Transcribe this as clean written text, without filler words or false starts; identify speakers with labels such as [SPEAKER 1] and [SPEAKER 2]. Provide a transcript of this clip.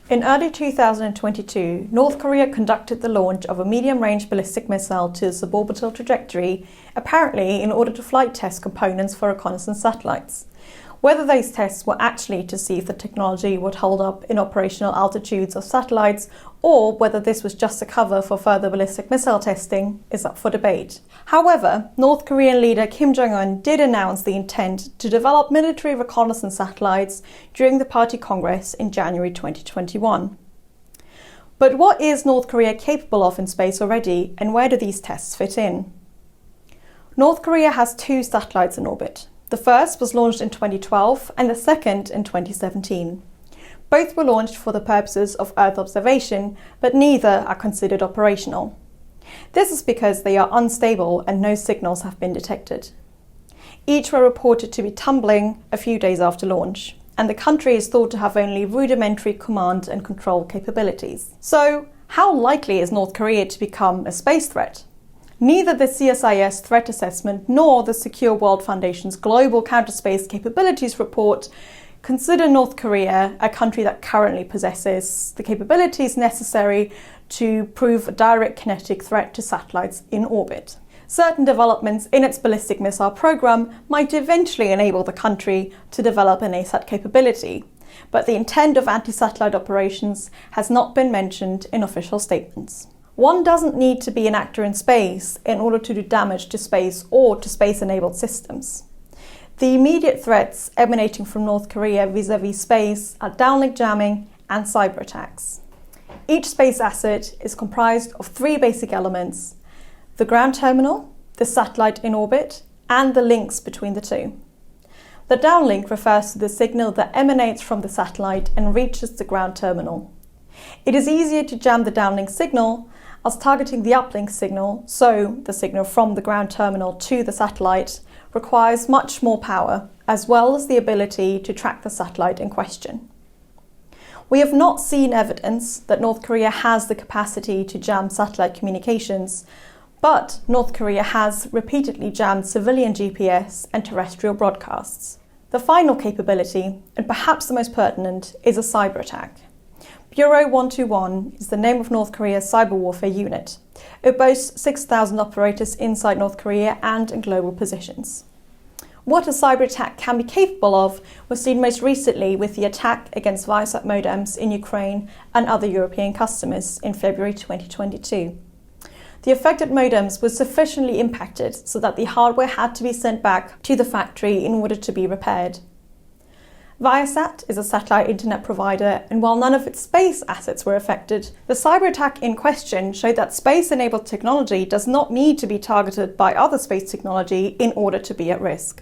[SPEAKER 1] In early 2022, North Korea conducted the launch of a medium-range ballistic missile to a suborbital trajectory, apparently in order to flight test components for reconnaissance satellites. Whether those tests were actually to see if the technology would hold up in operational altitudes of satellites, or whether this was just a cover for further ballistic missile testing, is up for debate. However, North Korean leader Kim Jong-un did announce the intent to develop military reconnaissance satellites during the party congress in January 2021. But what is North Korea capable of in space already, and where do these tests fit in? North Korea has 2 satellites in orbit. The first was launched in 2012 and the second in 2017. Both were launched for the purposes of Earth observation, but neither are considered operational. This is because they are unstable and no signals have been detected. Each were reported to be tumbling a few days after launch, and the country is thought to have only rudimentary command and control capabilities. So, how likely is North Korea to become a space threat? Neither the CSIS threat assessment nor the Secure World Foundation's Global Counterspace Capabilities Report consider North Korea a country that currently possesses the capabilities necessary to prove a direct kinetic threat to satellites in orbit. Certain developments in its ballistic missile program might eventually enable the country to develop an ASAT capability, but the intent of anti-satellite operations has not been mentioned in official statements. One doesn't need to be an actor in space in order to do damage to space or to space-enabled systems. The immediate threats emanating from North Korea vis-à-vis space are downlink jamming and cyber attacks. Each space asset is comprised of 3 basic elements: the ground terminal, the satellite in orbit, and the links between the two. The downlink refers to the signal that emanates from the satellite and reaches the ground terminal. It is easier to jam the downlink signal as targeting the uplink signal, so the signal from the ground terminal to the satellite, requires much more power, as well as the ability to track the satellite in question. We have not seen evidence that North Korea has the capacity to jam satellite communications, but North Korea has repeatedly jammed civilian GPS and terrestrial broadcasts. The final capability, and perhaps the most pertinent, is a cyber attack. Bureau 121 is the name of North Korea's cyber warfare unit. It boasts 6,000 operators inside North Korea and in global positions. What a cyber attack can be capable of was seen most recently with the attack against Viasat modems in Ukraine and other European customers in February 2022. The affected modems were sufficiently impacted so that the hardware had to be sent back to the factory in order to be repaired. Viasat is a satellite internet provider, and while none of its space assets were affected, the cyber attack in question showed that space-enabled technology does not need to be targeted by other space technology in order to be at risk.